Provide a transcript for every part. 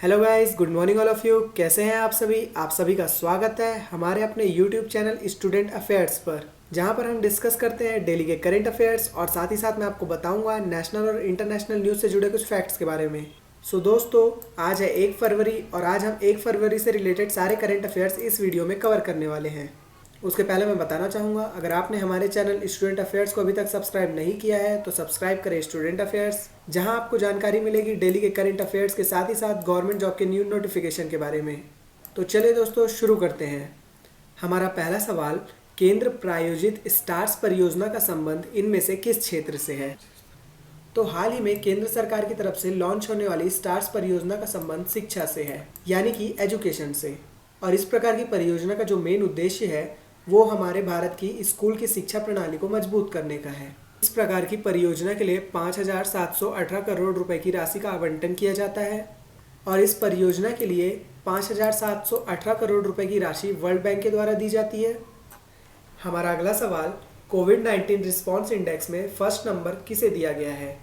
Hello guys, good morning all of you. कैसे हैं आप सभी का स्वागत है हमारे अपने यूट्यूब चैनल स्टूडेंट अफेयर्स पर, जहां पर हम डिस्कस करते हैं डेली के करंट अफेयर्स और साथ ही साथ मैं आपको बताऊंगा नेशनल और इंटरनेशनल न्यूज़ से जुड़े कुछ फैक्ट्स के बारे में। सो दोस्तों, आज है 1 फरवरी और आज हम 1 फरवरी से रिलेटेड सारे करंट अफेयर्स इस वीडियो में कवर करने वाले हैं। उसके पहले मैं बताना चाहूँगा, अगर आपने हमारे चैनल स्टूडेंट अफेयर्स को अभी तक सब्सक्राइब नहीं किया है तो सब्सक्राइब करें स्टूडेंट अफेयर्स, जहां आपको जानकारी मिलेगी डेली के करंट अफेयर्स के साथ ही साथ गवर्नमेंट जॉब के न्यू नोटिफिकेशन के बारे में। तो चलिए दोस्तों, शुरू करते हैं। हमारा पहला सवाल, केंद्र प्रायोजित स्टार्स परियोजना का संबंध इनमें से किस क्षेत्र से है? तो हाल ही में केंद्र सरकार की तरफ से लॉन्च होने वाली स्टार्स परियोजना का संबंध शिक्षा से है, यानी कि एजुकेशन से। और इस प्रकार की परियोजना का जो मेन उद्देश्य है वो हमारे भारत की स्कूल की शिक्षा प्रणाली को मजबूत करने का है। इस प्रकार की परियोजना के लिए 5,718 करोड़ रुपए की राशि का आवंटन किया जाता है और इस परियोजना के लिए 5,718 करोड़ रुपए की राशि वर्ल्ड बैंक के द्वारा दी जाती है। हमारा अगला सवाल, कोविड-19 रिस्पॉन्स इंडेक्स में फर्स्ट नंबर किसे दिया गया है?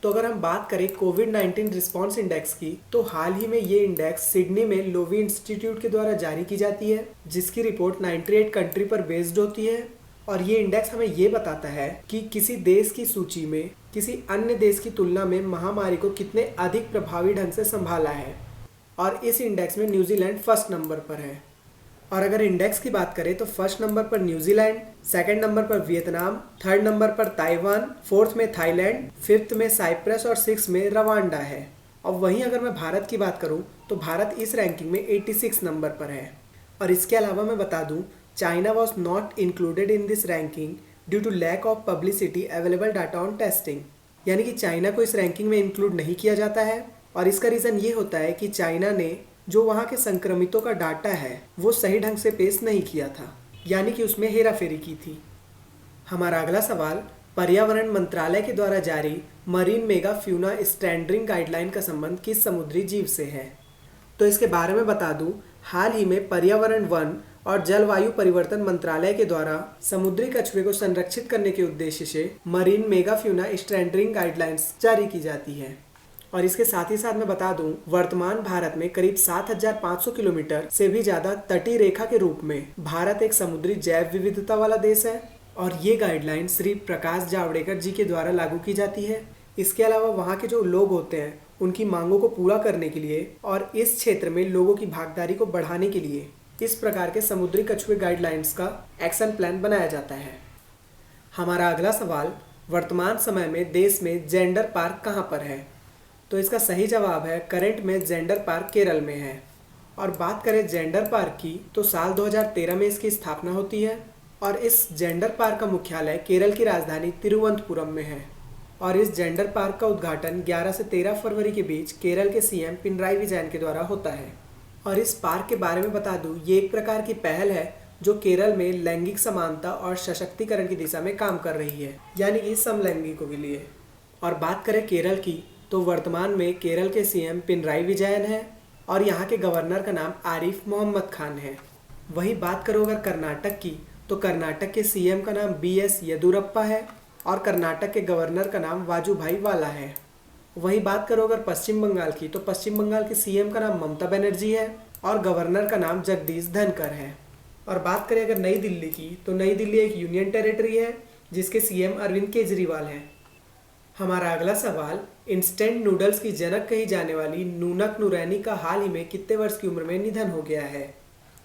तो अगर हम बात करें कोविड-19 रिस्पॉन्स इंडेक्स की, तो हाल ही में ये इंडेक्स सिडनी में लोवी इंस्टीट्यूट के द्वारा जारी की जाती है, जिसकी रिपोर्ट 98 कंट्री पर बेस्ड होती है। और ये इंडेक्स हमें ये बताता है कि किसी देश की सूची में किसी अन्य देश की तुलना में महामारी को कितने अधिक प्रभावी ढंग से संभाला है। और इस इंडेक्स में न्यूजीलैंड फर्स्ट नंबर पर है। और अगर इंडेक्स की बात करें तो फर्स्ट नंबर पर न्यूजीलैंड, सेकंड नंबर पर वियतनाम, थर्ड नंबर पर ताइवान, फोर्थ में थाईलैंड, फिफ्थ में साइप्रस और सिक्स में रवांडा है। और वहीं अगर मैं भारत की बात करूं तो भारत इस रैंकिंग में 86 नंबर पर है। और इसके अलावा मैं बता दूं, China was not included in this ranking due to lack of publicity available data on testing, यानी कि चाइना को इस रैंकिंग में इंक्लूड नहीं किया जाता है। और इसका रीज़न ये होता है कि चाइना ने जो वहाँ के संक्रमितों का डाटा है वो सही ढंग से पेश नहीं किया था, यानी कि उसमें हेराफेरी की थी। हमारा अगला सवाल, पर्यावरण मंत्रालय के द्वारा जारी मरीन मेगाफ्यूना स्टैंडर्ड गाइडलाइन का संबंध किस समुद्री जीव से है? तो इसके बारे में बता दूं, हाल ही में पर्यावरण, वन और जलवायु परिवर्तन मंत्रालय के द्वारा समुद्री कछुए को संरक्षित करने के उद्देश्य से मरीन मेगाफ्यूना स्टैंडर्ड गाइडलाइंस जारी की जाती है। और इसके साथ ही साथ मैं बता दूं, वर्तमान भारत में करीब 7,500 किलोमीटर से भी ज़्यादा तटीय रेखा के रूप में भारत एक समुद्री जैव विविधता वाला देश है। और ये गाइडलाइन श्री प्रकाश जावड़ेकर जी के द्वारा लागू की जाती है। इसके अलावा वहाँ के जो लोग होते हैं उनकी मांगों को पूरा करने के लिए और इस क्षेत्र में लोगों की भागीदारी को बढ़ाने के लिए इस प्रकार के समुद्री कछुए गाइडलाइंस का एक्शन प्लान बनाया जाता है। हमारा अगला सवाल, वर्तमान समय में देश में जेंडर पार्क कहाँ पर है? तो इसका सही जवाब है, करंट में जेंडर पार्क केरल में है। और बात करें जेंडर पार्क की, तो साल 2013 में इसकी स्थापना होती है और इस जेंडर पार्क का मुख्यालय केरल की राजधानी तिरुवनंतपुरम में है। और इस जेंडर पार्क का उद्घाटन 11 से 13 फरवरी के बीच केरल के सीएम पिनराई विजयन के द्वारा होता है। और इस पार्क के बारे में बता दूं, ये एक प्रकार की पहल है जो केरल में लैंगिक समानता और सशक्तिकरण की दिशा में काम कर रही है, यानी कि समलैंगिकों के लिए। और बात करें केरल की, तो वर्तमान में केरल के सीएम पिनराई विजयन है और यहाँ के गवर्नर का नाम आरिफ मोहम्मद खान है। वहीं बात करो अगर कर्नाटक की, तो कर्नाटक के सीएम का नाम BS येदियुरप्पा है और कर्नाटक के गवर्नर का नाम वाजुभाई वाला है। वहीं बात करो अगर पश्चिम बंगाल की, तो पश्चिम बंगाल के सीएम का नाम ममता बनर्जी है और गवर्नर का नाम जगदीश धनखड़ है। और बात करें अगर नई दिल्ली की, तो नई दिल्ली एक यूनियन टेरिटरी है जिसके सीएम अरविंद केजरीवाल हैं। हमारा अगला सवाल, इंस्टेंट नूडल्स की जनक कही जाने वाली नूनक नूरैनी का हाल ही में कितने वर्ष की उम्र में निधन हो गया है?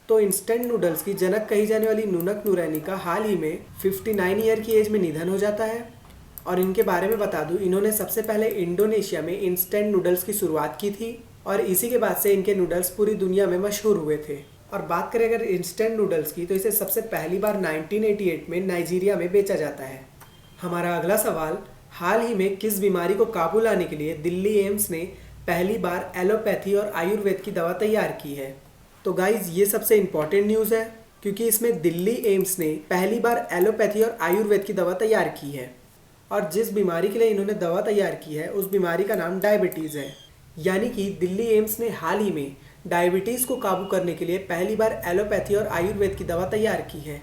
तो इंस्टेंट नूडल्स की जनक कही जाने वाली नूनक नूरैनी का हाल ही में 59 ईयर की एज में निधन हो जाता है। और इनके बारे में बता दूं, इन्होंने सबसे पहले इंडोनेशिया में इंस्टेंट नूडल्स की शुरुआत की थी और इसी के बाद से इनके नूडल्स पूरी दुनिया में मशहूर हुए थे। और बात करें अगर इंस्टेंट नूडल्स की, तो इसे सबसे पहली बार 1988 में नाइजीरिया में बेचा जाता है। हमारा अगला सवाल, हाल ही में किस बीमारी को काबू लाने के लिए दिल्ली एम्स ने पहली बार एलोपैथी और आयुर्वेद की दवा तैयार की है? तो गाइज, ये सबसे इम्पॉर्टेंट न्यूज़ है क्योंकि इसमें दिल्ली एम्स ने पहली बार एलोपैथी और आयुर्वेद की दवा तैयार की है। और जिस बीमारी के लिए इन्होंने दवा तैयार की है उस बीमारी का नाम डायबिटीज़ है, यानी कि दिल्ली एम्स ने हाल ही में डायबिटीज़ को काबू करने के लिए पहली बार एलोपैथी और आयुर्वेद की दवा तैयार की है।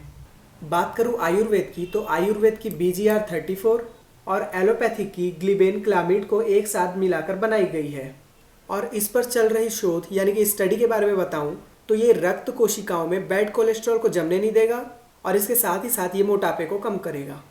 बात करूँ आयुर्वेद की, तो आयुर्वेद की BGR-34 और एलोपैथी की ग्लिबेन क्लामिड को एक साथ मिलाकर बनाई गई है। और इस पर चल रही शोध यानी कि स्टडी के बारे में बताऊं तो ये रक्त कोशिकाओं में बैड कोलेस्ट्रॉल को जमने नहीं देगा और इसके साथ ही साथ ये मोटापे को कम करेगा।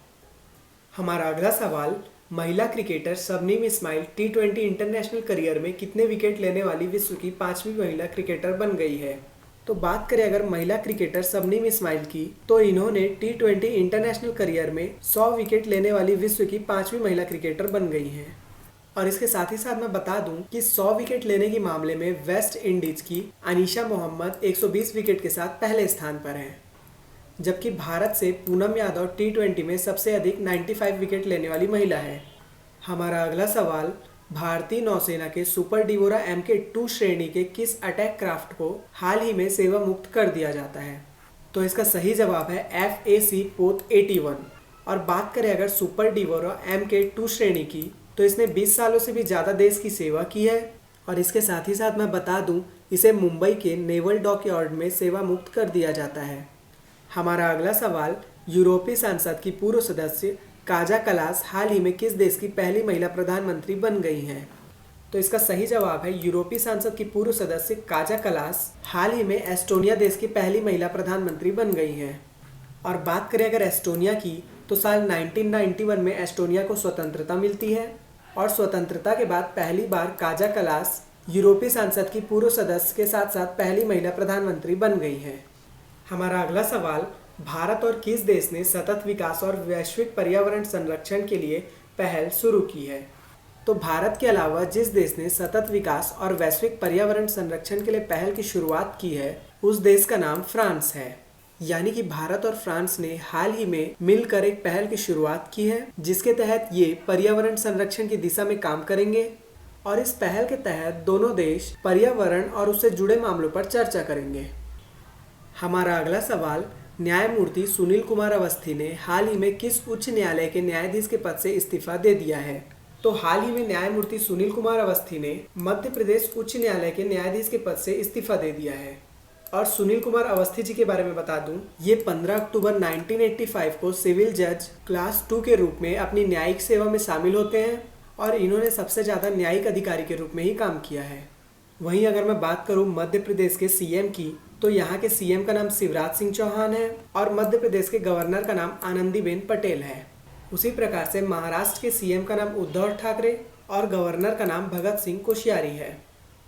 हमारा अगला सवाल, महिला cricketer Shabnim Ismail T20 international career में कितने विकेट लेने वाली विश्व की 5वीं महिला क्रिकेटर बन गई है। तो बात करें अगर महिला क्रिकेटर शबनीम इस्माइल की, तो इन्होंने T20 इंटरनेशनल करियर में 100 विकेट लेने वाली विश्व की 5वीं महिला क्रिकेटर बन गई हैं। और इसके साथ ही साथ मैं बता दूं कि 100 विकेट लेने के मामले में वेस्ट इंडीज की अनीशा मोहम्मद 120 विकेट के साथ पहले स्थान पर हैं, जबकि भारत से पूनम यादव T20 में सबसे अधिक 95 विकेट लेने वाली महिला है। हमारा अगला सवाल, भारतीय नौसेना के सुपर डिवोरा Mk2 श्रेणी के किस अटैक क्राफ्ट को हाल ही में सेवा मुक्त कर दिया जाता है। तो इसका सही जवाब है FAC पोत 81। और बात करें अगर सुपर डिवोरा Mk2 श्रेणी की, तो इसने 20 सालों से भी ज़्यादा देश की सेवा की है। और इसके साथ ही साथ मैं बता दूं, इसे मुंबई के नेवल डॉकयार्ड में सेवा मुक्त कर दिया जाता है। हमारा अगला सवाल, यूरोपीय संसद की पूर्व सदस्य काजा कलास हाल ही में किस देश की पहली महिला प्रधानमंत्री बन गई हैं। तो इसका सही जवाब है यूरोपीय संसद की पूर्व सदस्य काजा कलास हाल ही में एस्टोनिया देश की पहली महिला प्रधानमंत्री बन गई हैं। और बात करें अगर एस्टोनिया की, तो साल 1991 में एस्टोनिया को स्वतंत्रता मिलती है और स्वतंत्रता के बाद पहली बार काजा कलास यूरोपीय संसद की पूर्व सदस्य के साथ साथ पहली महिला प्रधानमंत्री बन गई हैं। हमारा अगला सवाल, भारत और किस देश ने सतत विकास और वैश्विक पर्यावरण संरक्षण के लिए पहल शुरू की है। तो भारत के अलावा जिस देश ने सतत विकास और वैश्विक पर्यावरण संरक्षण के लिए पहल की शुरुआत की है, उस देश का नाम फ्रांस है। यानी कि भारत और फ्रांस ने हाल ही में मिलकर एक पहल की शुरुआत की है, जिसके तहत ये पर्यावरण संरक्षण की दिशा में काम करेंगे। और इस पहल के तहत दोनों देश पर्यावरण और उससे जुड़े मामलों पर चर्चा करेंगे। हमारा अगला सवाल, न्यायमूर्ति सुनील कुमार अवस्थी ने हाल ही में किस उच्च न्यायालय के न्यायाधीश के पद से इस्तीफा दे दिया है। तो हाल ही में न्यायमूर्ति सुनील कुमार अवस्थी ने मध्य प्रदेश उच्च न्यायालय के न्यायाधीश के पद से इस्तीफा दे दिया है। और सुनील कुमार अवस्थी जी के बारे में बता दूं, ये 15 अक्टूबर 1985 को सिविल जज क्लास 2 के रूप में अपनी न्यायिक सेवा में शामिल होते हैं और इन्होंने सबसे ज़्यादा न्यायिक अधिकारी के रूप में ही काम किया है। वहीं अगर मैं बात करूं मध्य प्रदेश के CM की, तो यहाँ के CM का नाम शिवराज सिंह चौहान है और मध्य प्रदेश के गवर्नर का नाम आनंदीबेन पटेल है। उसी प्रकार से महाराष्ट्र के CM का नाम उद्धव ठाकरे और गवर्नर का नाम भगत सिंह कोश्यारी है।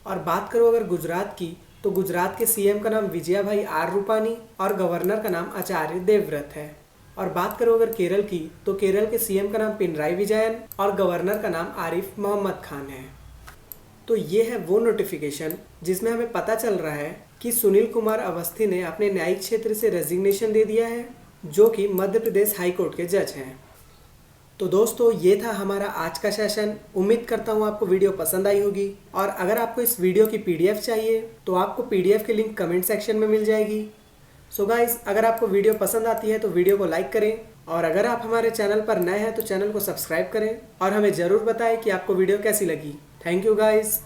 और बात करो अगर गुजरात की, तो गुजरात के CM का नाम विजयाभाई आर रूपानी और गवर्नर का नाम आचार्य देवव्रत है। और बात करो अगर केरल की, तो केरल के CM का नाम पिनराई विजयन और गवर्नर का नाम आरिफ मोहम्मद खान है। तो ये है वो नोटिफिकेशन जिसमें हमें पता चल रहा है कि सुनील कुमार अवस्थी ने अपने न्यायिक क्षेत्र से रेजिग्नेशन दे दिया है, जो कि मध्य प्रदेश हाई कोर्ट के जज हैं। तो दोस्तों, ये था हमारा आज का सेशन। उम्मीद करता हूँ आपको वीडियो पसंद आई होगी। और अगर आपको इस वीडियो की PDF चाहिए तो आपको PDF की लिंक कमेंट सेक्शन में मिल जाएगी। सो गाइस, अगर आपको वीडियो पसंद आती है तो वीडियो को लाइक करें और अगर आप हमारे चैनल पर नए हैं तो चैनल को सब्सक्राइब करें और हमें ज़रूर बताएं कि आपको वीडियो कैसी लगी। Thank you guys.